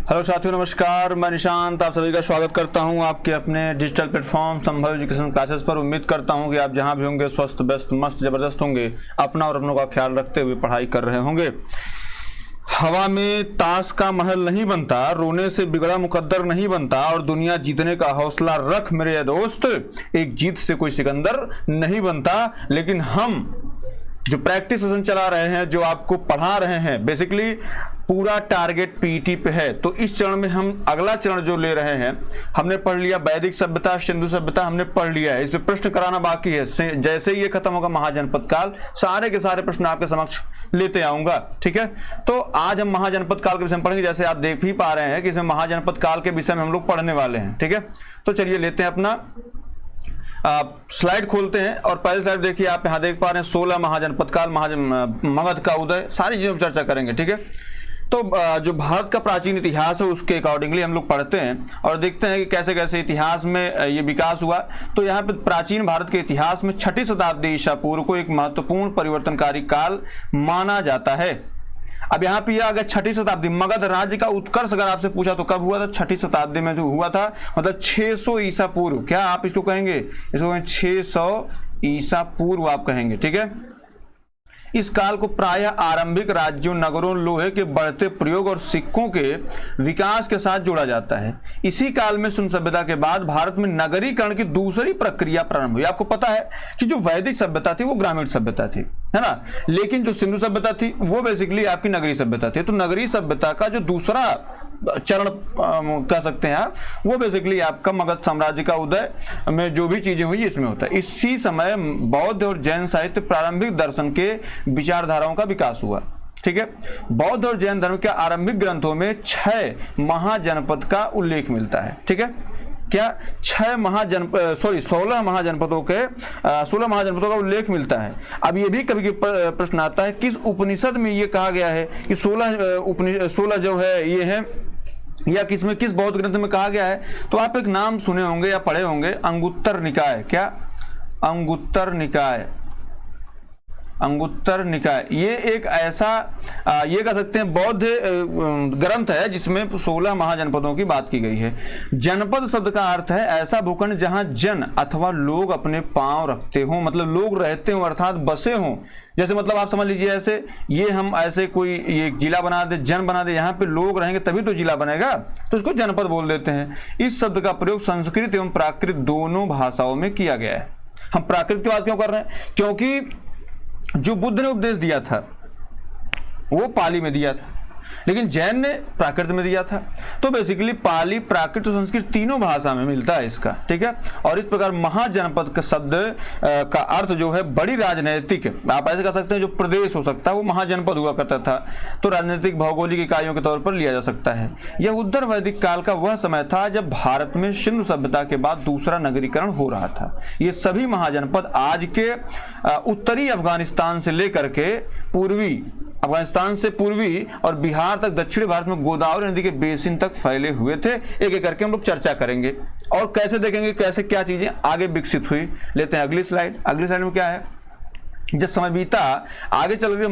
Hello साथियों, नमस्कार। मैं निशांत आप सभी का स्वागत करता हूं आपके अपने डिजिटल प्लेटफॉर्म संभव एजुकेशन क्लासेस पर। उम्मीद करता हूं कि आप जहां भी होंगे स्वस्थ, व्यस्त, मस्त, जबरदस्त होंगे, अपना और अपनों का ख्याल रखते हुए पढ़ाई कर रहे होंगे। हवा में ताश का महल नहीं बनता, रोने से बिगड़ा मुकद्दर नहीं बनता, और दुनिया जीतने का हौसला रख मेरे दोस्त, एक जीत से कोई सिकंदर नहीं बनता। लेकिन हम जो प्रैक्टिस सेशन चला रहे हैं, जो आपको पढ़ा रहे हैं, बेसिकली पूरा टारगेट पीईटी पे है। तो इस चरण में हम अगला चरण जो ले रहे हैं, हमने पढ़ लिया वैदिक सभ्यता, सिंधु सभ्यता हमने पढ़ लिया है। इसे प्रश्न कराना बाकी है। जैसे ही ये खत्म होगा महाजनपद काल, सारे के सारे प्रश्न आपके समक्ष लेते आऊंगा। ठीक है, तो आज हम महाजनपद काल के विषय में पढ़ेंगे। जैसे आप देख भी पा रहे हैं कि इसमें महाजनपद काल के विषय में हम लोग पढ़ने वाले हैं। ठीक है, तो चलिए लेते हैं अपना स्लाइड खोलते हैं और पहले स्लाइड देखिए, आप यहां देख पा रहे हैं 16 महाजनपद काल, मगध का उदय, सारी चीजों पर चर्चा करेंगे। ठीक है, तो जो भारत का प्राचीन इतिहास है उसके अकॉर्डिंगली हम लोग पढ़ते हैं और देखते हैं कि कैसे कैसे इतिहास में ये विकास हुआ। तो यहाँ पे प्राचीन भारत के इतिहास में 6ठी शताब्दी ईसा पूर्व को एक महत्वपूर्ण परिवर्तनकारी काल माना जाता है। अब यहाँ पे आ गया 6ठी शताब्दी। मगध राज्य का उत्कर्ष अगर आपसे पूछा तो कब हुआ था? 6ठी शताब्दी में जो हुआ था, मतलब 600 ईसा पूर्व। क्या आप इसको कहेंगे? इसको कहेंगे 600 ईसा पूर्व आप कहेंगे। ठीक है, इस काल को प्रायः आरंभिक राज्यों, नगरों, लोहे के बढ़ते प्रयोग और सिक्कों के विकास के साथ जोड़ा जाता है। इसी काल में सिंधु सभ्यता के बाद भारत में नगरीकरण की दूसरी प्रक्रिया प्रारंभ हुई। आपको पता है कि जो वैदिक सभ्यता थी वो ग्रामीण सभ्यता थी, है ना, लेकिन जो सिंधु सभ्यता थी वो बेसिकली आपकी नगरीय सभ्यता थी। तो नगरीय सभ्यता का जो दूसरा चरण कह सकते हैं आप, वो बेसिकली आपका मगध साम्राज्य का उदय में जो भी चीजें हुई इसमें होता है। इसी समय बौद्ध और जैन साहित्य, प्रारंभिक दर्शन के विचारधाराओं का विकास हुआ। ठीक है, बौद्ध और जैन धर्म के आरंभिक ग्रंथों में 6 महाजनपद का उल्लेख मिलता है। ठीक है, क्या 16 महाजनपदों का उल्लेख मिलता है। अब ये भी कभी प्रश्न आता है, किस उपनिषद में ये कहा गया है कि 16 जो है ये है, या किस बौद्ध ग्रंथ में कहा गया है? तो आप एक नाम सुने होंगे या पढ़े होंगे, अंगुत्तर निकाय। क्या? अंगुत्तर निकाय। अंगुत्तर निकाय ये एक ऐसा ये कह सकते हैं बौद्ध ग्रंथ है जिसमें 16 महाजनपदों की बात की गई है। जनपद शब्द का अर्थ है ऐसा भूखंड जहां जन अथवा लोग अपने पांव रखते हों, मतलब लोग रहते हों अर्थात बसे हों। जैसे मतलब आप समझ लीजिए, ऐसे ये हम ऐसे कोई ये जिला बना दे, जन बना दे, यहाँ पे लोग रहेंगे तभी तो जिला बनेगा, तो इसको जनपद बोल देते हैं। इस शब्द का प्रयोग संस्कृत एवं प्राकृत दोनों भाषाओं में किया गया है। हम प्राकृत की बात क्यों कर रहे हैं? क्योंकि जो बुद्ध ने उपदेश दिया था वो पाली में दिया था, लेकिन जैन ने प्राकृत में दिया था। तो बेसिकली पाली, प्राकृत और संस्कृत तीनों भाषा में मिलता है इसका। ठीक है, और इस प्रकार महाजनपद का शब्द का अर्थ जो है बड़ी राजनैतिक, आप ऐसे कह सकते हैं जो प्रदेश हो सकता है वो महाजनपद हुआ करता था, तो राजनीतिक भौगोलिक इकाइयों के तौर पर लिया जा सकता है। यह उत्तर वैदिक काल का वह समय था जब भारत में सिंधु सभ्यता के बाद दूसरा नगरीकरण हो रहा था। ये सभी महाजनपद आज के उत्तरी अफगानिस्तान से लेकर के अफगानिस्तान से पूर्वी और बिहार तक दक्षिणी भारत में गोदावरी नदी के बेसिन तक फैले हुए थे। एक एक करके हम लोग चर्चा करेंगे और कैसे देखेंगे कैसे क्या चीजें आगे विकसित हुई। लेते हैं अगली स्लाइड। अगली स्लाइड में क्या है, जब समय बीता आगे चल के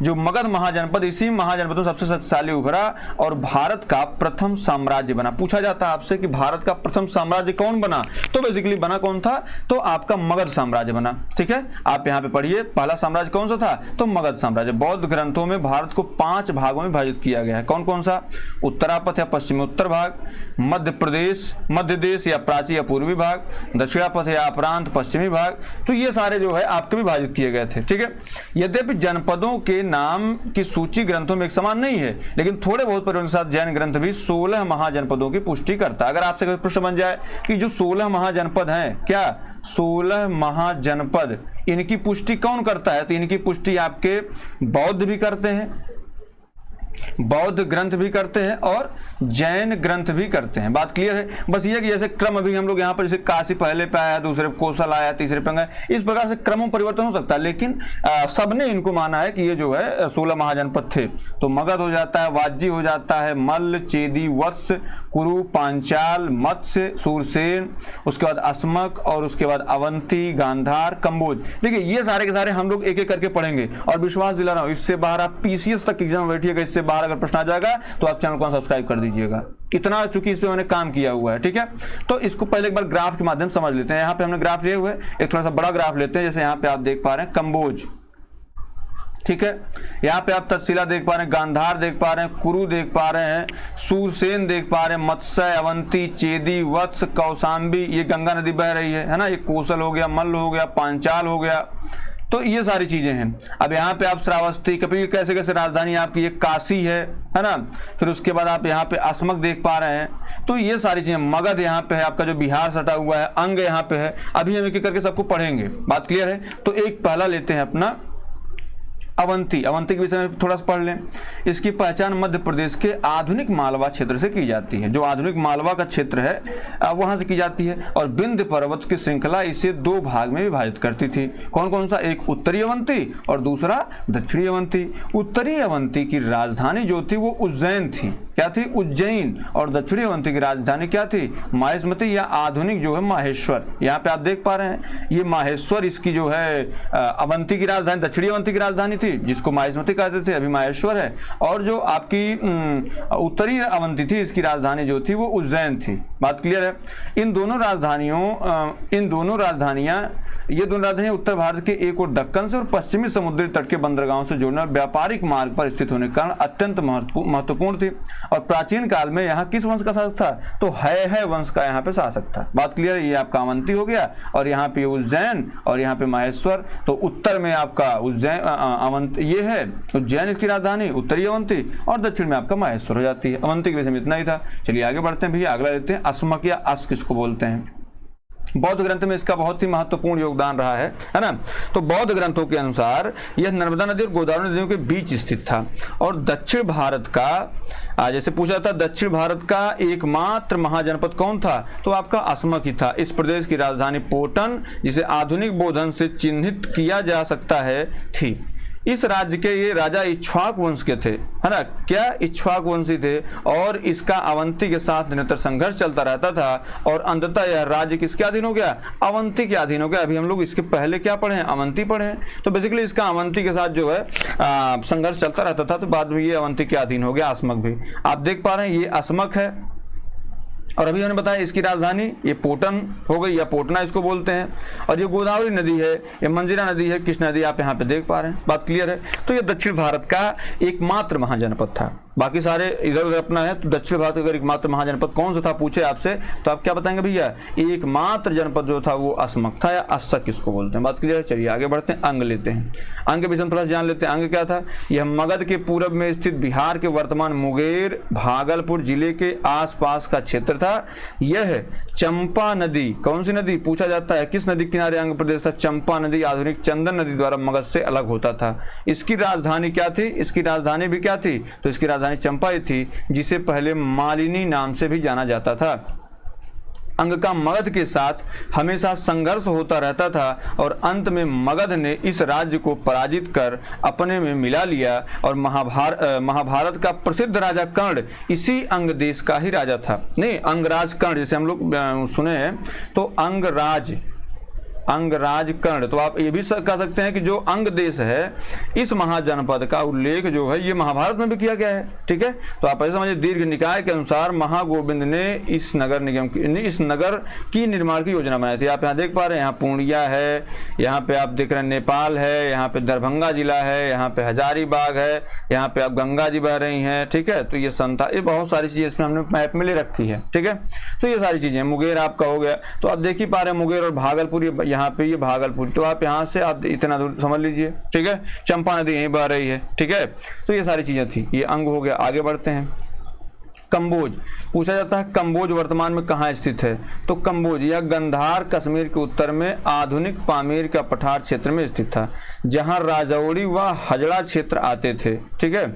जो मगध महाजनपद, इसी महाजनपद में सबसे शक्तिशाली उभरा और भारत का प्रथम साम्राज्य बना। पूछा जाता है आपसे कि भारत का प्रथम साम्राज्य कौन बना, तो बेसिकली बना कौन था? तो आपका मगध साम्राज्य बना। ठीक है, आप यहाँ पे पढ़िए, पहला साम्राज्य कौन सा था? तो मगध साम्राज्य। बौद्ध ग्रंथों में भारत को 5 भागों में विभाजित किया गया है। कौन कौन सा? उत्तरापथ या पश्चिमोत्तर भाग, मध्य देश या प्राची या पूर्वी भाग, दक्षिणापथ या अपरांत पश्चिमी भाग। तो ये सारे जो है आपके विभाजित किए गए थे। ठीक है, यद्यपि जनपदों के नाम की सूची ग्रंथों में एक समान नहीं है, लेकिन थोड़े बहुत परिवर्तन के साथ जैन ग्रंथ भी 16 महाजनपदों की पुष्टि करता है। अगर आपसे कोई प्रश्न बन जाए कि जो 16 महाजनपद हैं, क्या 16 महाजनपद, इनकी पुष्टि कौन करता है? तो इनकी पुष्टि आपके बौद्ध भी करते हैं, बौद्ध ग्रंथ भी करते हैं और जैन ग्रंथ भी करते हैं। बात क्लियर है? बस ये कि जैसे क्रम अभी हम लोग यहाँ पर जैसे काशी पहले पे आया, दूसरे कौशल आया, तीसरे पे आया, इस प्रकार से क्रम में परिवर्तन हो सकता है, लेकिन सबने इनको माना है कि ये जो है 16 महाजनपद थे। तो मगध हो जाता है, वाज्जी हो जाता है, मल्ल, चेदी, वत्स, कुरु, पांचाल, मत्स्य, सूरसेन, उसके बाद अस्मक और उसके बाद अवंती, गांधार, कंबोज। देखिए ये सारे के सारे हम लोग एक एक करके पढ़ेंगे और विश्वास दिला रहा हूँ, इससे बाहर आप पीसीएस तक एग्जाम बैठिएगा, इससे बाहर अगर प्रश्न आ जाएगा तो आप चैनल को सब्सक्राइब कर दीजिएगा। इतना चूंकि इस पे मैंने काम किया हुआ है, ठीक है। तो इसको पहले एक बार ग्राफ के माध्यम से समझ लेते हैं। यहाँ पे हमने ग्राफ लिए हुए, एक थोड़ा सा बड़ा ग्राफ लेते हैं। जैसे यहाँ पे आप देख पा रहे हैं कंबोज, ठीक है। यहाँ पे आप तक्षशिला देख पा रहे हैं, गांधार देख पा रहे हैं, कुरु देख पा रहे हैं, सूरसेन देख पा रहे हैं, मत्स्य, अवंती, चेदी, वत्स, कौशाम्बी, ये गंगा नदी बह रही है ना। ये कोसल हो गया, मल्ल हो गया, पांचाल हो गया, तो ये सारी चीजें हैं। अब यहाँ पे आप श्रावस्ती, कभी कैसे कैसे राजधानी आपकी, ये काशी है ना। फिर उसके बाद आप यहाँ पे अस्मक देख पा रहे हैं। तो ये सारी चीजें, मगध यहाँ पे है आपका, जो बिहार सटा हुआ है, अंग यहाँ पे है। अभी हम एक करके सबको पढ़ेंगे, बात क्लियर है। तो एक पहला लेते हैं अपना अवंती। अवंती के विषय में थोड़ा सा पढ़ लें। इसकी पहचान मध्य प्रदेश के आधुनिक मालवा क्षेत्र से की जाती है। जो आधुनिक मालवा का क्षेत्र है वहां से की जाती है। और विंध्य पर्वत की श्रृंखला इसे दो भाग में विभाजित करती थी। कौन कौन सा? एक उत्तरी अवंती और दूसरा दक्षिणी अवंती। उत्तरी अवंती की राजधानी जो थी वो उज्जैन थी। क्या थी? उज्जैन। और दक्षिणी अवंती की राजधानी क्या थी? माहेश्वरी या आधुनिक जो है माहेश्वर। यहाँ पे आप देख पा रहे हैं ये माहेश्वर इसकी जो है अवंती की राजधानी, दक्षिणी अवंती की राजधानी थी, जिसको माहेश्वरी कहते थे, अभी माहेश्वर है। और जो आपकी उत्तरी अवंती थी इसकी राजधानी जो थी वो उज्जैन थी। बात क्लियर है। इन दोनों राजधानियां ये दोनों राजधानियां उत्तर भारत के एक और दक्कन से और पश्चिमी समुद्री तट के बंदरगाहों से जुड़ने और व्यापारिक मार्ग पर स्थित होने के कारण अत्यंत महत्वपूर्ण थी। और प्राचीन काल में यहाँ किस वंश का शासक था? तो है वंश का यहाँ पे शासक था। बात क्लियर है। ये आपका अवंती हो गया और यहाँ पे उज्जैन और यहाँ पे माहेश्वर। तो उत्तर में आपका उज्जैन अवंती ये है, उज्जैन इसकी राजधानी, उत्तरी अवंती, और दक्षिण में आपका माहेश्वर हो जाती है। अवंती के विषय में इतना ही था। चलिए आगे बढ़ते हैं भैया, अगला लेते हैं अस्मक या अस किसको बोलते हैं। बौद्ध ग्रंथ में इसका बहुत ही महत्वपूर्ण योगदान रहा है ना। तो बौद्ध ग्रंथों के अनुसार यह नर्मदा नदी और गोदावरी नदियों के बीच स्थित था। और दक्षिण भारत का जैसे पूछा था, दक्षिण भारत का एकमात्र महाजनपद कौन था? तो आपका अस्मक ही था। इस प्रदेश की राजधानी पोटन, जिसे आधुनिक बोधन से चिन्हित किया जा सकता है, थी। इस राज्य के ये राजा इक्ष्वाक वंश के थे, है ना। क्या? इक्ष्वाक वंशी थे। और इसका अवंती के साथ निरंतर संघर्ष चलता रहता था और अंततः यह राज्य किसके अधीन हो गया? अवंती के अधीन हो गया। अभी हम लोग इसके पहले क्या पढ़े हैं? अवंती पढ़े हैं। तो बेसिकली इसका अवंती के साथ जो है संघर्ष चलता रहता था, तो बाद में ये अवंती के अधीन हो गया। अस्मक भी आप देख पा रहे हैं, ये अस्मक है। और अभी मैंने बताया इसकी राजधानी ये पोटन हो गई या पोटना इसको बोलते हैं। और ये गोदावरी नदी है, ये मंजीरा नदी है, कृष्णा नदी आप यहाँ पे देख पा रहे हैं। बात क्लियर है। तो ये दक्षिण भारत का एकमात्र महाजनपद था। बाकी सारे इधर उधर अपना है। तो दक्षिण भारत का अगर एकमात्र महाजनपद कौन सा था पूछे आपसे, तो आप क्या बताएंगे भैया? एकमात्र जनपद जो था वो अस्मक था या अस्सक किसको बोलते हैं। बात क्लियर है। चलिए आगे बढ़ते हैं, अंग लेते हैं। अंग के विषय में थोड़ा जान लेते हैं। अंग क्या था? यह मगध के पूर्व में स्थित बिहार के वर्तमान मुंगेर भागलपुर जिले के आसपास का क्षेत्र था। यह चंपा नदी, कौन सी नदी पूछा जाता है, किस नदी किनारे अंग प्रदेश था? चंपा नदी, आधुनिक चंदन नदी द्वारा मगध से अलग होता था। इसकी राजधानी क्या थी? इसकी राजधानी भी क्या थी? तो इसकी राजधानी चंपा ही थी, जिसे पहले मालिनी नाम से भी जाना जाता था। अंग का मगध के साथ हमेशा संघर्ष होता रहता था और अंत में मगध ने इस राज्य को पराजित कर अपने में मिला लिया। और महाभारत का प्रसिद्ध राजा कर्ण इसी अंग देश का ही राजा था। नहीं, अंगराज कर्ण जैसे हम लोग सुने हैं, तो अंगराज कर्ण। तो आप ये भी कह सकते हैं कि जो अंग देश है इस महाजनपद का उल्लेख जो है ये महाभारत में भी किया गया है। ठीक है। तो आप ऐसे समझिए, दीर्घ निकाय के अनुसार महागोविंद ने इस नगर की निर्माण की योजना बनाई थी। आप यहाँ देख पा रहे हैं, यहाँ पूर्णिया है, यहाँ पे आप देख रहे हैं नेपाल है, यहाँ पे दरभंगा जिला है, यहाँ पे हजारीबाग है, यहाँ पे आप गंगा जी बह रही हैं। ठीक है। तो ये बहुत सारी चीजें इसमें हमने मैप में ले रखी है। ठीक है। तो ये सारी चीजें, मुंगेर आपका हो गया। तो आप देख ही पा रहे हैं मुंगेर और भागलपुर, यहाँ पे ये भागलपुर। तो आप यहाँ से आप इतना दूर समझ लीजिए। ठीक है। चंपा नदी यहीं बह रही है। ठीक है। तो ये सारी चीजें थी। ये अंग हो गया। आगे बढ़ते हैं। कंबोज पूछा जाता है, कंबोज वर्तमान में कहाँ स्थित है? तो कंबोज यह गंधार कश्मीर के उत्तर में आधुनिक पामीर का पठार क्षेत्र में स्थित था, जहाँ राजौरी व हजड़ा क्षेत्र आते थे। ठीक है।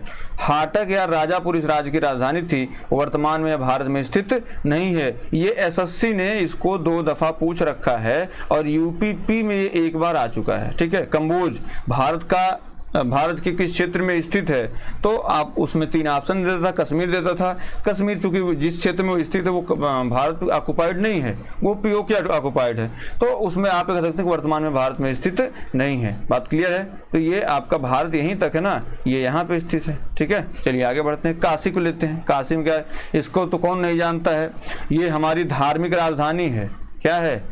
हाटक या राजापुर इस राज्य की राजधानी थी। वर्तमान में भारत में स्थित नहीं है। ये एसएससी ने इसको 2 दफा पूछ रखा है और यूपीपी में एक बार आ चुका है। ठीक है। कंबोज भारत का भारत के किस क्षेत्र में स्थित है, तो आप उसमें 3 ऑप्शन देता था। कश्मीर देता था, कश्मीर चूंकि जिस क्षेत्र में वो स्थित है वो भारत ऑक्युपाइड नहीं है, वो पीओके ऑक्युपाइड है, तो उसमें आप कह सकते हैं कि वर्तमान में भारत में स्थित नहीं है। बात क्लियर है? तो ये आपका भारत यहीं तक है ना, ये यहाँ पे स्थित है। ठीक है, चलिए आगे बढ़ते हैं। काशी को लेते हैं। काशी में क्या है, इसको तो कौन नहीं जानता है, ये हमारी धार्मिक राजधानी है। क्या है?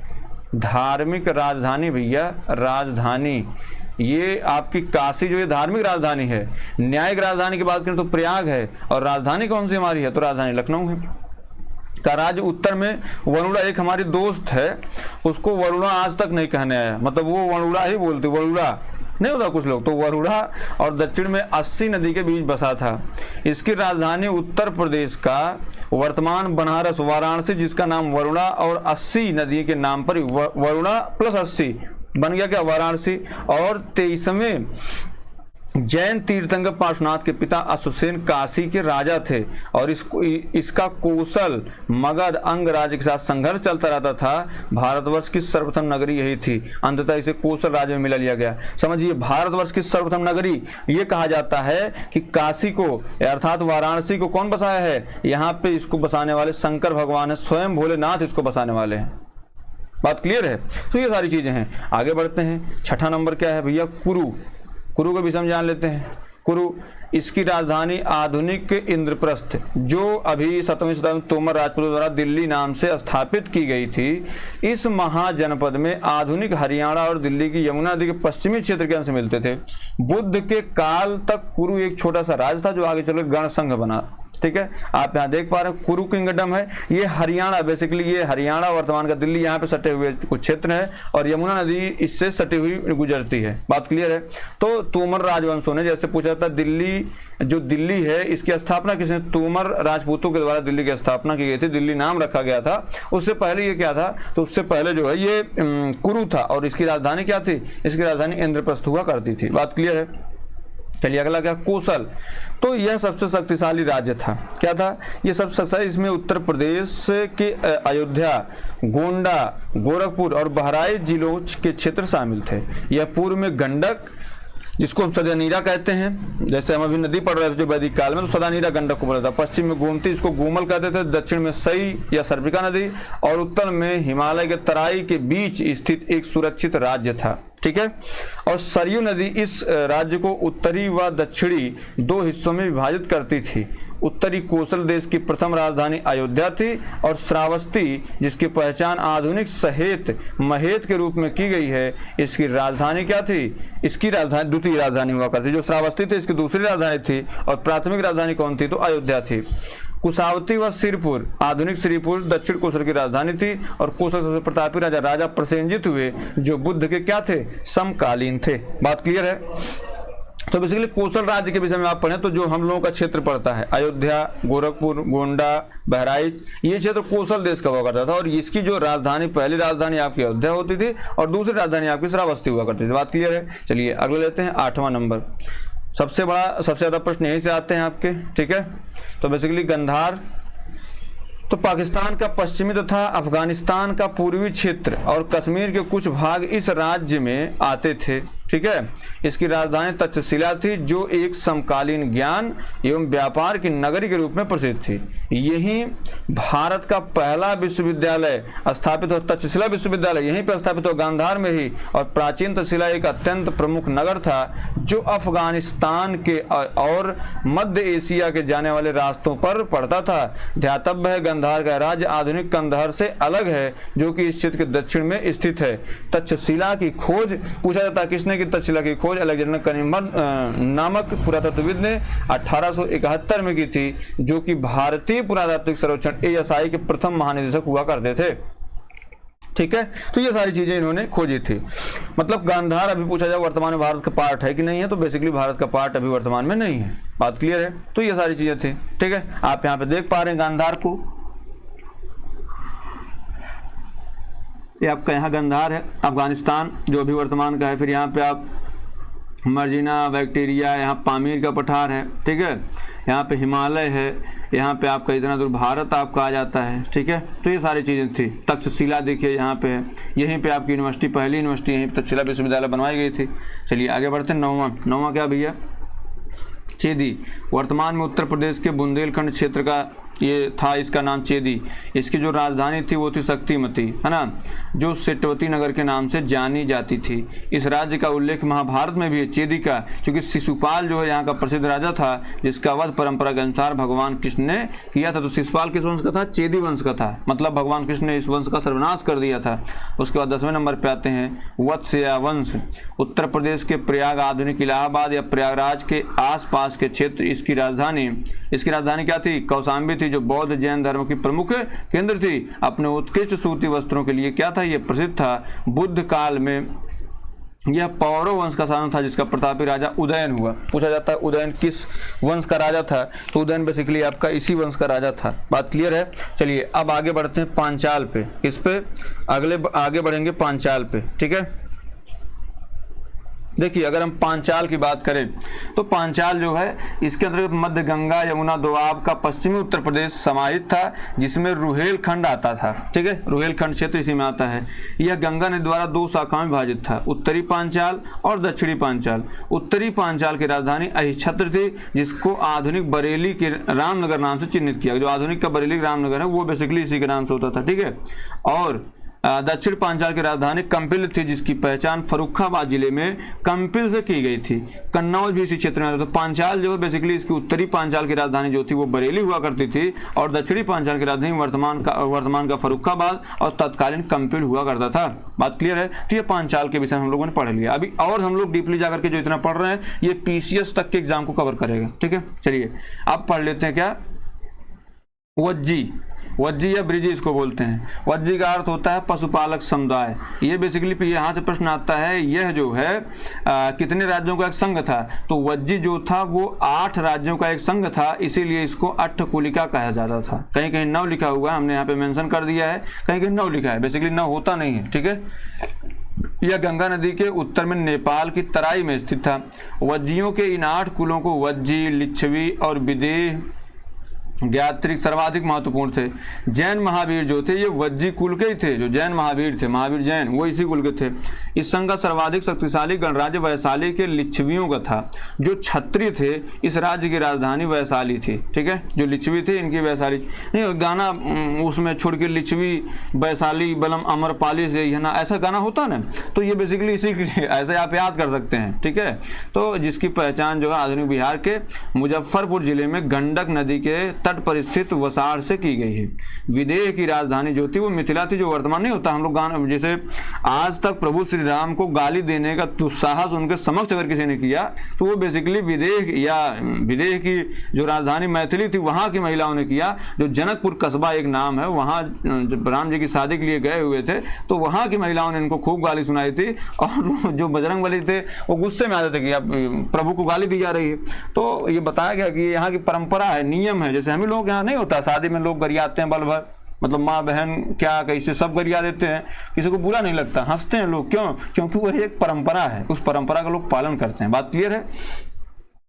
धार्मिक राजधानी भैया, राजधानी। ये आपकी काशी जो है धार्मिक राजधानी है। न्यायिक राजधानी की बात करें तो प्रयाग है, और राजधानी कौन सी हमारी है, तो राजधानी लखनऊ है। का राज्य उत्तर में वरुणा, एक हमारी दोस्त है उसको वरुणा आज तक नहीं कहने आया, मतलब वो वरुणा ही बोलती, वरुणा नहीं होता कुछ लोग, तो वरुणा और दक्षिण में 80 नदी के बीच बसा था। इसकी राजधानी उत्तर प्रदेश का वर्तमान बनारस, वाराणसी, जिसका नाम वरुणा और 80 नदी के नाम पर वरुणा प्लस 80 बन गया क्या, वाराणसी। और 23वें जैन तीर्थंकर पार्श्वनाथ के पिता अश्वसेन काशी के राजा थे, और इसका कोसल, मगध, अंग राज्य के साथ संघर्ष चलता रहता था। भारतवर्ष की सर्वप्रथम नगरी यही थी, अंततः इसे कोसल राज्य में मिला लिया गया। समझिए, भारतवर्ष की सर्वप्रथम नगरी ये कहा जाता है कि काशी को अर्थात वाराणसी को कौन बसाया है, यहाँ पे इसको बसाने वाले शंकर भगवान है, स्वयं भोलेनाथ इसको बसाने वाले हैं। बात क्लियर है? तो ये सारी चीजें हैं। आगे बढ़ते हैं। छठा नंबर क्या है भैया, कुरु। कुरु को भी हम जान लेते हैं। कुरु, इसकी राजधानी आधुनिक इंद्रप्रस्थ, जो अभी 7वीं शताब्दी में तोमर राजपूत द्वारा दिल्ली नाम से स्थापित की गई थी। इस महाजनपद में आधुनिक हरियाणा और दिल्ली की यमुना नदी के पश्चिमी क्षेत्र के अंश मिलते थे। बुद्ध के काल तक कुरु एक छोटा सा राज्य था, जो आगे चलकर गणसंघ बना। ठीक है, आप यहाँ देख पा रहे हैं कुरु किंगडम है, ये हरियाणा, बेसिकली ये हरियाणा वर्तमान का दिल्ली यहाँ पे सटे हुए कुछ क्षेत्र है, और यमुना नदी इससे सटी हुई गुजरती है। बात क्लियर है? तो तोमर राजवंशों ने, जैसे पूछा था दिल्ली, जो दिल्ली है इसकी स्थापना किसने, तोमर राजपूतों के द्वारा दिल्ली की स्थापना की गई थी, दिल्ली नाम रखा गया था। उससे पहले ये क्या था, तो उससे पहले जो है ये कुरु था, और इसकी राजधानी क्या थी, इसकी राजधानी इंद्रप्रस्थ हुआ करती थी। बात क्लियर है? चलिए अगला क्या, कोसल। तो यह सबसे शक्तिशाली राज्य था। क्या था ये सबसे शक्तिशाली? इसमें उत्तर प्रदेश के अयोध्या, गोंडा, गोरखपुर और बहराइच जिलों के क्षेत्र शामिल थे। यह पूर्व में गंडक, जिसको हम सदानीरा कहते हैं, जैसे हम अभी नदी पढ़ रहे थे जो वैदिक काल में, तो सदानीरा गंडक को बोला था। पश्चिम में गोमती, इसको गोमल कहते थे। दक्षिण में सई या सर्पिका नदी, और उत्तर में हिमालय के तराई के बीच स्थित एक सुरक्षित राज्य था। ठीक है, और सरयू नदी इस राज्य को उत्तरी व दक्षिणी 2 हिस्सों में विभाजित करती थी। उत्तरी कोसल देश की प्रथम राजधानी अयोध्या थी, और श्रावस्ती, जिसकी पहचान आधुनिक सहेत महेत के रूप में की गई है, इसकी राजधानी क्या थी, इसकी राजधानी द्वितीय राजधानी हुआ करती, जो श्रावस्ती थी इसकी दूसरी राजधानी थी, और प्राथमिक राजधानी कौन थी, तो अयोध्या थी। कुशावती व सिरपुर, आधुनिक श्रीपुर दक्षिण कोसल की राजधानी थी, और कोसल सबसे प्रतापी राजा प्रसेनजित हुए, जो बुद्ध के क्या थे, समकालीन थे। बात क्लियर है? तो बेसिकली कोसल राज्य के विषय में आप पढ़ें तो जो हम लोगों का क्षेत्र पड़ता है, अयोध्या, गोरखपुर, गोंडा, बहराइच, ये क्षेत्र कोसल देश का हुआ करता था, और इसकी जो राजधानी, पहली राजधानी आपकी अयोध्या होती थी, और दूसरी राजधानी आपकी श्रावस्ती हुआ करती थी। बात क्लियर है? चलिए अगले लेते हैं 8वां नंबर। सबसे ज्यादा प्रश्न यहीं से आते हैं आपके। ठीक है, तो बेसिकली गांधार, तो पाकिस्तान का पश्चिमी तथा अफगानिस्तान का पूर्वी क्षेत्र और कश्मीर के कुछ भाग इस राज्य में आते थे। ठीक है, इसकी राजधानी तक्षशिला थी, जो एक समकालीन ज्ञान एवं व्यापार की नगरी के रूप में प्रसिद्ध थी। यहीं भारत का पहला विश्वविद्यालय स्थापित हो, तक्षशिला विश्वविद्यालय यहीं पर स्थापित हो, गांधार में ही। और प्राचीन तक्षशिला एक अत्यंत प्रमुख नगर था, जो अफगानिस्तान के और मध्य एशिया के जाने वाले रास्तों पर पड़ता था। ध्यातव्य है, गांधार का राज्य आधुनिक कंदहार से अलग है, जो कि इस क्षेत्र के दक्षिण में स्थित है। तक्षशिला की खोज पूछा जाता है किसने की, तक्षशिला की खोज अलेक्जेंडर कनिंघम नामक पुरातत्वविद ने 1871 में की थी, जो कि भारतीय पुरातात्विक सर्वेक्षण ASI के प्रथम महानिदेशक हुआ करते थे। ठीक है, तो ये सारी चीजें इन्होंने खोजी थी। मतलब गांधार अभी पूछा जाए वर्तमान में भारत का पार्ट है कि नहीं है, तो बेसिकली भारत का पार्ट अभी वर्तमान में नहीं है। बात क्लियर है? तो ये सारी चीजें थी। ठीक है, आप यहाँ पे देख पा रहे हैं गांधार को, ये आपका यहाँ गांधार है, अफगानिस्तान जो भी वर्तमान का है। फिर यहाँ पे आप मर्जिना, बैक्टीरिया, यहाँ पामीर का पठार है। ठीक है, यहाँ पे हिमालय है, यहाँ पे आपका इतना दूर भारत आपका आ जाता है, ठीक है। तो ये सारी चीज़ें थी। तक्षशिला देखिए यहाँ पे है, यहीं पे आपकी यूनिवर्सिटी, पहली यूनिवर्सिटी यहीं पे तक्षशिला विश्वविद्यालय बनवाई गई थी। चलिए आगे बढ़ते हैं। नौवां क्या भैया, चेदी। वर्तमान में उत्तर प्रदेश के बुंदेलखंड क्षेत्र का ये था, इसका नाम चेदी। इसकी जो राजधानी थी वो थी शक्तिमती, है ना, जो सेटवती नगर के नाम से जानी जाती थी। इस राज्य का उल्लेख महाभारत में भी है, चेदी का, क्योंकि शिशुपाल जो है यहाँ का प्रसिद्ध राजा था, जिसका वध परंपरा के अनुसार भगवान कृष्ण ने किया था। तो शिशुपाल किस वंश का था? चेदी वंश का था, मतलब भगवान कृष्ण ने इस वंश का सर्वनाश कर दिया था। उसके बाद 10वें नंबर पे आते हैं वत्स या वंश। उत्तर प्रदेश के प्रयाग, आधुनिक इलाहाबाद या प्रयागराज के आसपास के क्षेत्र, इसकी राजधानी क्या थी? कौशाम्बी थी, जो बौद्ध जैन धर्म की प्रमुख केंद्र थी। अपने उत्कृष्ट सूती वस्त्रों के लिए क्या था? ये प्रसिद्ध था। बुद्ध काल में यह पौरव वंश का शासन था, जिसका प्रतापी राजा उदयन हुआ। पूछा जाता है उदयन किस वंश का राजा था? तो उदयन बेसिकली आपका इसी वंश का राजा था। बात क्लियर है। चलिए अब आगे बढ़ते हैं पांचाल पे। किस पे? आगे बढ़ेंगे पांचाल पे, ठीक है। देखिए अगर हम पांचाल की बात करें तो पांचाल जो है इसके अंतर्गत मध्य गंगा यमुना दोआब का पश्चिमी उत्तर प्रदेश समाहित था, जिसमें रुहेलखंड आता था, ठीक है। रुहेलखंड क्षेत्र इसी में आता है। यह गंगा नदी द्वारा 2 शाखाओं में विभाजित था, उत्तरी पांचाल और दक्षिणी पांचाल। उत्तरी पांचाल की राजधानी अहिच्छत्र थी, जिसको आधुनिक बरेली के रामनगर नाम से चिन्हित किया। जो आधुनिक का बरेली रामनगर है वो बेसिकली इसी के नाम से होता था, ठीक है। और दक्षिण पांचाल की राजधानी कंपिल थी, जिसकी पहचान फर्रुखाबाद जिले में कंपिल से की गई थी। कन्नौज भी इसी क्षेत्र में आता था। तो पांचाल जो है बेसिकली इसकी उत्तरी पांचाल की राजधानी जो थी वो बरेली हुआ करती थी, और दक्षिणी पांचाल की राजधानी वर्तमान का फर्रुखाबाद और तत्कालीन कंपिल हुआ करता था। बात क्लियर है। तो ये पांचाल के विषय हम लोगों ने पढ़ लिया। अभी और हम लोग डीपली जाकर के जो इतना पढ़ रहे हैं ये पीसीएस तक के एग्जाम को कवर करेगा, ठीक है। चलिए अब पढ़ लेते हैं क्या, वज्जी या ब्रिजी इसको बोलते हैं। वज्जी का अर्थ होता है पशुपालक समुदाय। ये बेसिकली यहाँ से प्रश्न आता है, यह जो है कितने राज्यों का एक संघ था? तो वज्जी जो था वो 8 राज्यों का एक संघ था, इसीलिए इसको अट्ठकुलिका कहा जाता था। कहीं कहीं 9 लिखा हुआ है, हमने यहाँ पे मेंशन कर दिया है, कहीं कहीं 9 लिखा है, बेसिकली 9 होता नहीं है, ठीक है। यह गंगा नदी के उत्तर में नेपाल की तराई में स्थित था। वज्जियों के इन 8 कुलों को वज्जी, लिच्छवी और विदेह ज्ञात्रिक सर्वाधिक महत्वपूर्ण थे। जैन महावीर जो थे ये वज्जी कुल के ही थे। जो जैन महावीर थे, महावीर जैन, वो इसी कुल के थे। इस संघ का सर्वाधिक शक्तिशाली गणराज्य वैशाली के लिच्छवियों का था। जो क्षत्रिय थे इस राज्य की राजधानी वैशाली थी, ठीक है। जो लिच्छवी थे इनकी वैशाली नहीं, गाना उसमें छोड़ के लिच्छवी वैशाली बलम अमरपाली से, है ना, ऐसा गाना होता ना। तो ये बेसिकली इसी के लिए ऐसे आप याद कर सकते हैं, ठीक है। तो जिसकी पहचान जो है आधुनिक बिहार के मुजफ्फरपुर जिले में गंडक नदी के तट पर स्थित वसाड़ से की गई है। विदेह की राजधानी जो थी वो मिथिला थी, जो वर्तमान नहीं होता। हम लोग गाना जैसे आज तक प्रभु श्री राम को गाली देने का दुस्साहस उनके समक्ष अगर किसी ने किया तो वो बेसिकली विदेह की जो राजधानी मैथिली थी वहां की महिलाओं ने किया। जो जनकपुर कस्बा एक नाम है, वहां जब राम जी की शादी के लिए गए हुए थे तो वहां की महिलाओं ने इनको खूब गाली सुनाई थी, और जो बजरंगबली थे वो गुस्से में आते थे कि अब प्रभु को गाली दी जा रही है। तो ये बताया गया कि यहाँ की परंपरा है, नियम है। जैसे हम लोग यहाँ नहीं होता, शादी में लोग गरियाते हैं बल भर, मतलब माँ बहन क्या कैसे सब गरिया देते हैं, किसी को बुरा नहीं लगता, हंसते हैं लोग। क्यों? क्योंकि वो एक परंपरा है, उस परंपरा का लोग पालन करते हैं। बात क्लियर है।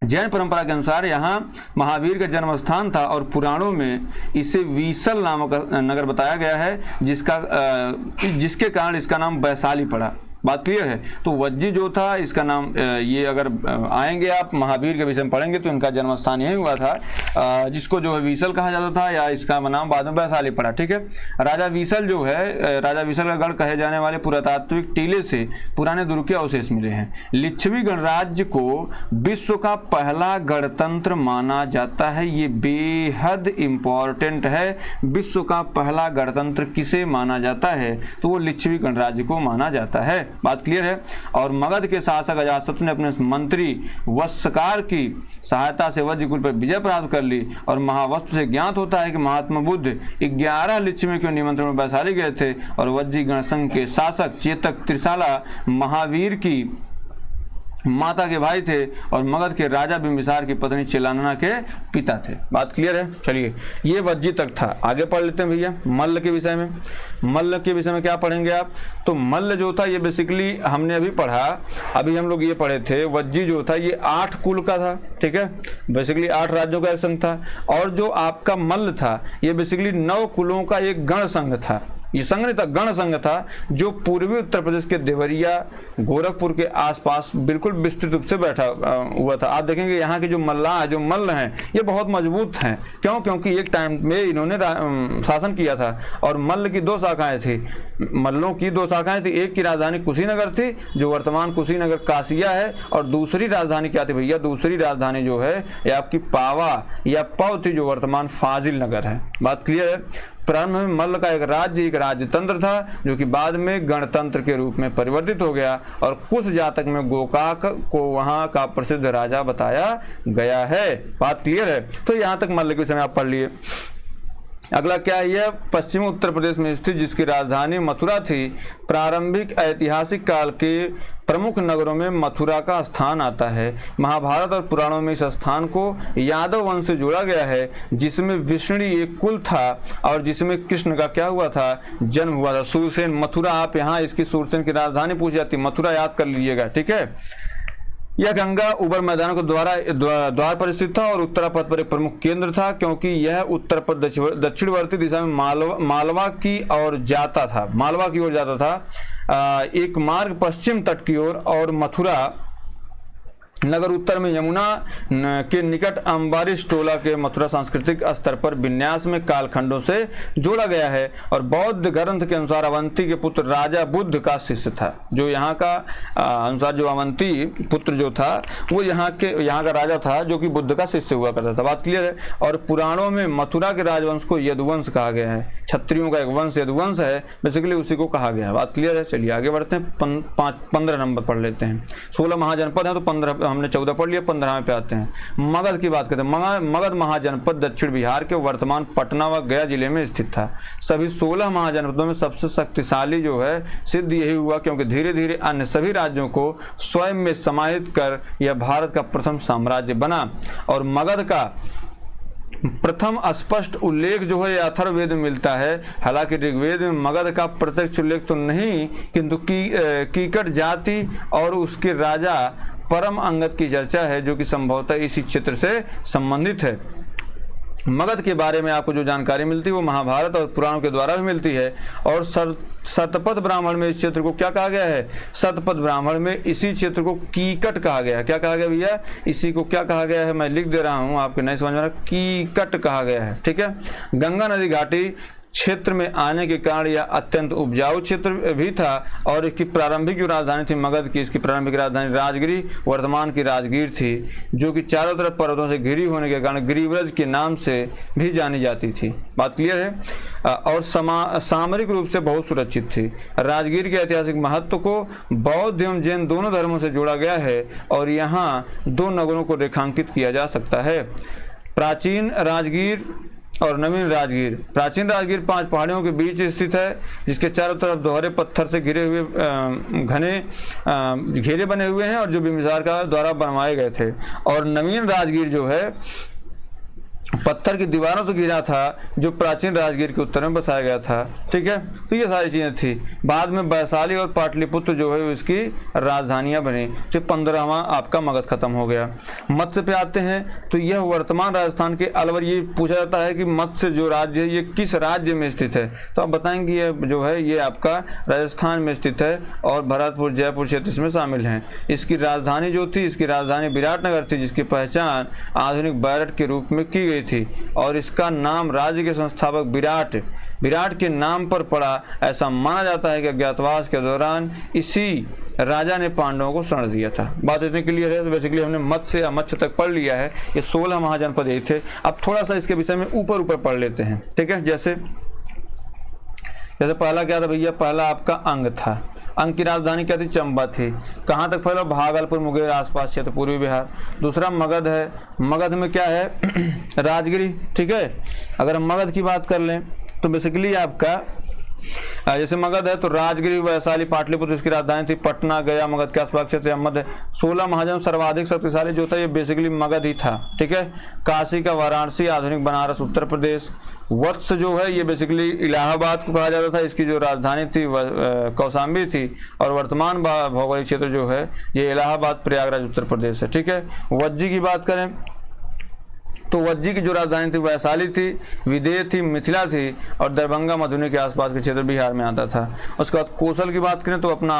जैन परंपरा के अनुसार यहाँ महावीर का जन्म स्थान था, और पुराणों में इसे वीसल नामक नगर बताया गया है, जिसके कारण इसका नाम वैशाली पड़ा। बात क्लियर है। तो वज्जी जो था इसका नाम, ये अगर आएंगे आप महावीर के विषय में पढ़ेंगे तो इनका जन्म स्थान यही हुआ था, जिसको जो है वीसल कहा जाता था, या इसका नाम बाद में वैशाली पड़ा, ठीक है। राजा वीसल जो है, राजा वीसल का गढ़ कहे जाने वाले पुरातात्विक टीले से पुराने दुर्ग के अवशेष मिले हैं। लिच्छवी गणराज्य को विश्व का पहला गणतंत्र माना जाता है। ये बेहद इंपॉर्टेंट है। विश्व का पहला गणतंत्र किसे माना जाता है? तो वो लिच्छवी गणराज्य को माना जाता है। बात क्लियर है। और मगध के शासक अजातशत्रु ने अपने मंत्री वत्सकार की सहायता से वज्जी कुल पर विजय प्राप्त कर ली, और महावस्तु से ज्ञात होता है कि महात्मा बुद्ध 11 लिच्छवी के निमंत्रण में वैशाली गए थे, और वज्जी गणसंघ के शासक चेतक त्रिशाला महावीर की माता के भाई थे और मगध के राजा बिंबिसार की पत्नी चिलानना के पिता थे। बात क्लियर है। चलिए ये वज्जी तक था। आगे पढ़ लेते हैं भैया मल्ल के विषय में। मल्ल के विषय में क्या पढ़ेंगे आप? तो मल्ल जो था ये बेसिकली हमने अभी पढ़ा, अभी हम लोग ये पढ़े थे, वज्जी जो था ये 8 कुल का था, ठीक है, बेसिकली 8 राज्यों का एक संघ था। और जो आपका मल्ल था ये बेसिकली 9 कुलों का एक गण संघ था। ये संघ नहीं था, गण संघ था, जो पूर्वी उत्तर प्रदेश के देवरिया गोरखपुर के आसपास बिल्कुल विस्तृत रूप से बैठा हुआ था। आप देखेंगे यहाँ के जो मल्लाह जो मल्ल हैं ये बहुत मजबूत हैं। क्यों? क्योंकि एक टाइम में इन्होंने शासन किया था और मल्ल की 2 शाखाएं थी, मल्लों की 2 शाखाएं थी। एक की राजधानी कुशीनगर थी जो वर्तमान कुशीनगर कासिया है, और दूसरी राजधानी क्या थी भैया? दूसरी राजधानी जो है ये आपकी पावा या पव थी जो वर्तमान फाजिल नगर है। बात क्लियर है। प्रारंभ में मल्ल का एक राजतंत्र था जो कि बाद में गणतंत्र के रूप में परिवर्तित हो गया, और कुश जातक में गोकाक को वहां का प्रसिद्ध राजा बताया गया है। बात क्लियर है। तो यहाँ तक मल्ल के समय आप पढ़ लिए। अगला क्या है? यह पश्चिमी उत्तर प्रदेश में स्थित जिसकी राजधानी मथुरा थी। प्रारंभिक ऐतिहासिक काल के प्रमुख नगरों में मथुरा का स्थान आता है। महाभारत और पुराणों में इस स्थान को यादव वंश से जोड़ा गया है, जिसमें विष्णु एक कुल था और जिसमें कृष्ण का क्या हुआ था? जन्म हुआ था। सूरसेन मथुरा, आप यहाँ इसकी सूरसेन की राजधानी पूछ जाती, मथुरा याद कर लीजिएगा, ठीक है। यह गंगा उबर मैदानों के द्वार पर स्थित था और उत्तरापथ पर एक प्रमुख केंद्र था, क्योंकि यह उत्तर पर दक्षिणवर्ती दिशा में मालवा की ओर जाता था। एक मार्ग पश्चिम तट की ओर, और मथुरा नगर उत्तर में यमुना के निकट अम्बारिश टोला के मथुरा सांस्कृतिक स्तर पर विन्यास में कालखंडों से जोड़ा गया है। और बौद्ध ग्रंथ के अनुसार अवंती के पुत्र राजा बुद्ध का शिष्य था। जो यहाँ का अनुसार जो अवंती पुत्र जो था वो यहाँ का राजा था जो कि बुद्ध का शिष्य हुआ करता था। बात क्लियर है। और पुराणों में मथुरा के राजवंश को यदुवंश कहा गया है। क्षत्रियों का एक वंश यदुवंश है, बेसिकली उसी को कहा गया है। बात क्लियर है। चलिए आगे बढ़ते हैं। 15 नंबर पढ़ लेते हैं। 16 महाजनपद है तो 15 हमने 14 पढ़ लिया, 15वें पे आते हैं। मगध की बात करते हैं। मगध महाजनपद दक्षिण बिहार के वर्तमान पटना व गया जिले में स्थित था। सभी 16 महाजनपदों में सबसे शक्तिशाली जो है सिद्ध यही हुआ, क्योंकि धीरे धीरे अन्य सभी राज्यों को स्वयं में समाहित कर यह भारत का प्रथम साम्राज्य बना। और मगध का प्रथम स्पष्ट उल्लेख जो है अथर्ववेद में मिलता है। हालांकि ऋग्वेद में मगध का प्रत्यक्ष उल्लेख तो नहीं, किंतु कीकट जाति और उसके राजा परम अंगद की चर्चा है, जो कि संभवतः इसी क्षेत्र से संबंधित है। मगध के बारे में आपको जो जानकारी मिलती है वो महाभारत और पुराणों के द्वारा भी मिलती है। और शतपथ ब्राह्मण में इस क्षेत्र को क्या कहा गया है? शतपथ ब्राह्मण में इसी क्षेत्र को कीकट कहा गया है। क्या कहा गया भैया? इसी को क्या कहा गया है? मैं लिख दे रहा हूं, आपके नहीं समझ में आ रहा, कीकट कहा गया है, ठीक है। गंगा नदी घाटी क्षेत्र में आने के कारण यह अत्यंत उपजाऊ क्षेत्र भी था। और इसकी प्रारंभिक जो राजधानी थी मगध की, इसकी प्रारंभिक राजधानी राजगिरी वर्तमान की राजगीर थी, जो कि चारों तरफ पर्वतों से घिरी होने के कारण गिरिव्रज के नाम से भी जानी जाती थी। बात क्लियर है। और सामरिक रूप से बहुत सुरक्षित थी। राजगीर के ऐतिहासिक महत्व को बौद्ध एवं जैन दोनों धर्मों से जोड़ा गया है और यहाँ 2 नगरों को रेखांकित किया जा सकता है, प्राचीन राजगीर और नवीन राजगीर। प्राचीन राजगीर 5 पहाड़ियों के बीच स्थित है, जिसके चारों तरफ दोहरे पत्थर से घिरे हुए घने घेरे बने हुए हैं और जो बिंबिसार का द्वारा बनवाए गए थे। और नवीन राजगीर जो है पत्थर की दीवारों से घिरा था, जो प्राचीन राजगीर के उत्तर में बसाया गया था, ठीक है। तो ये सारी चीजें थी। बाद में वैशाली और पाटलिपुत्र जो है इसकी राजधानियां बनी। जो 15वां आपका मगध खत्म हो गया। मत्स्य पे आते हैं तो यह वर्तमान राजस्थान के अलवर, ये पूछा जाता है कि मत्स्य जो राज्य है ये किस राज्य में स्थित है, तो आप बताएंगे ये जो है ये आपका राजस्थान में स्थित है और भरतपुर जयपुर क्षेत्र इसमें शामिल हैं। इसकी राजधानी जो थी, इसकी राजधानी विराटनगर थी, जिसकी पहचान आधुनिक बैरठ के रूप में की गई थी। और इसका नाम राज्य के संस्थापक विराट के नाम पर पड़ा। ऐसा माना जाता है कि अज्ञातवास के दौरान इसी राजा ने पांडवों को शरण दिया था। बात इतनी क्लियर है। तो बेसिकली हमने मत्स्य तक पढ़ लिया है। ये 16 महाजनपद यही थे। अब थोड़ा सा इसके विषय में ऊपर पढ़ लेते हैं, ठीक है। जैसे पहला क्या था भैया? पहला आपका अंग था। अंग की राजधानी क्या थी? चंबा थी। कहाँ तक फैला? भागलपुर मुंगेर आसपास क्षेत्र पूर्वी बिहार। दूसरा मगध है। मगध में क्या है? राजगिरी, ठीक है। अगर हम मगध की बात कर लें तो बेसिकली आपका जैसे मगध है तो राजगिरी, वैशाली, पाटलिपुत्र इसकी राजधानी थी, पटना, गया, मगध के आसपास क्षेत्र मध्य है। 16 महाजन सर्वाधिक शक्तिशाली जो था ये बेसिकली मगध ही था, ठीक है। काशी का वाराणसी, आधुनिक बनारस उत्तर प्रदेश। वत्स जो है ये बेसिकली इलाहाबाद को कहा जाता था, इसकी जो राजधानी थी कौशाम्बी थी, और वर्तमान भौगोलिक क्षेत्र जो है ये इलाहाबाद प्रयागराज उत्तर प्रदेश है, ठीक है। वज्जी की बात करें तो वज्जी की जो राजधानी थी वैशाली थी, विदेह थी, मिथिला थी, और दरभंगा मधुबनी के आसपास के क्षेत्र बिहार में आता था। उसके बाद कौशल की बात करें तो अपना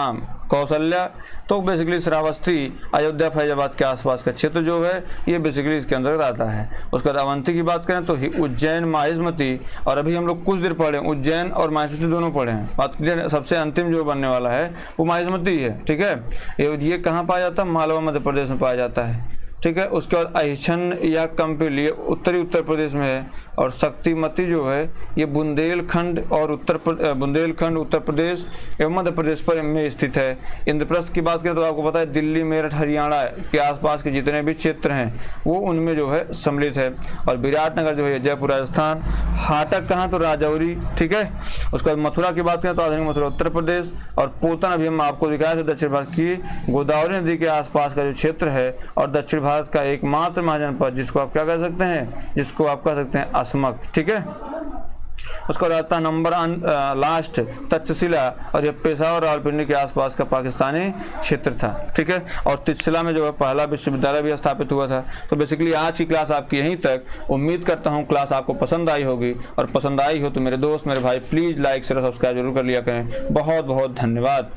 कौशल्या, तो बेसिकली श्रावस्ती, अयोध्या, फैजाबाद के आसपास का क्षेत्र जो है ये बेसिकली इसके अंतर्गत आता है। उसके बाद अवंती की बात करें तो उज्जैन, माहिष्मती, और अभी हम लोग कुछ देर पढ़े उज्जैन और माहिष्मती दोनों पढ़े हैं। बात क्लियर, सबसे अंतिम जो बनने वाला है वो माहिष्मती है, ठीक है। ये कहाँ पाया जाता है? मालवा मध्य प्रदेश में पाया जाता है, ठीक है। उसके बाद अहिछन या कंपिल ये उत्तरी उत्तर प्रदेश में है, और शक्तिमती जो है ये बुंदेलखंड और बुंदेलखंड उत्तर प्रदेश एवं मध्य प्रदेश पर में स्थित है। इंद्रप्रस्थ की बात करें तो आपको पता है दिल्ली, मेरठ, हरियाणा के आसपास के जितने भी क्षेत्र हैं वो उनमें जो है सम्मिलित है। और विराटनगर जो है जयपुर राजस्थान। हाटक कहाँ? तो राजौरी, ठीक है। उसके बाद मथुरा की बात करें तो आधुनिक मथुरा उत्तर प्रदेश। और पोतन अभी हम आपको दिखाया था दक्षिण भारत की गोदावरी नदी के आसपास का जो क्षेत्र है, और दक्षिण भारत का एकमात्र महाजनपद जिसको आप क्या कह सकते हैं, जिसको आप कह सकते हैं असमक, ठीक है। उसका रहता नंबर लास्ट तक्षशिला, और यह पेशावर रावलपिंडी के आसपास का पाकिस्तानी क्षेत्र था, ठीक है। और तक्षशिला में जो है पहला विश्वविद्यालय भी स्थापित हुआ था। तो बेसिकली आज की क्लास आपकी यहीं तक। उम्मीद करता हूँ क्लास आपको पसंद आई होगी, और पसंद आई हो तो मेरे दोस्त, मेरे भाई प्लीज़ लाइक शेयर सब्सक्राइब जरूर कर लिया करें। बहुत बहुत धन्यवाद।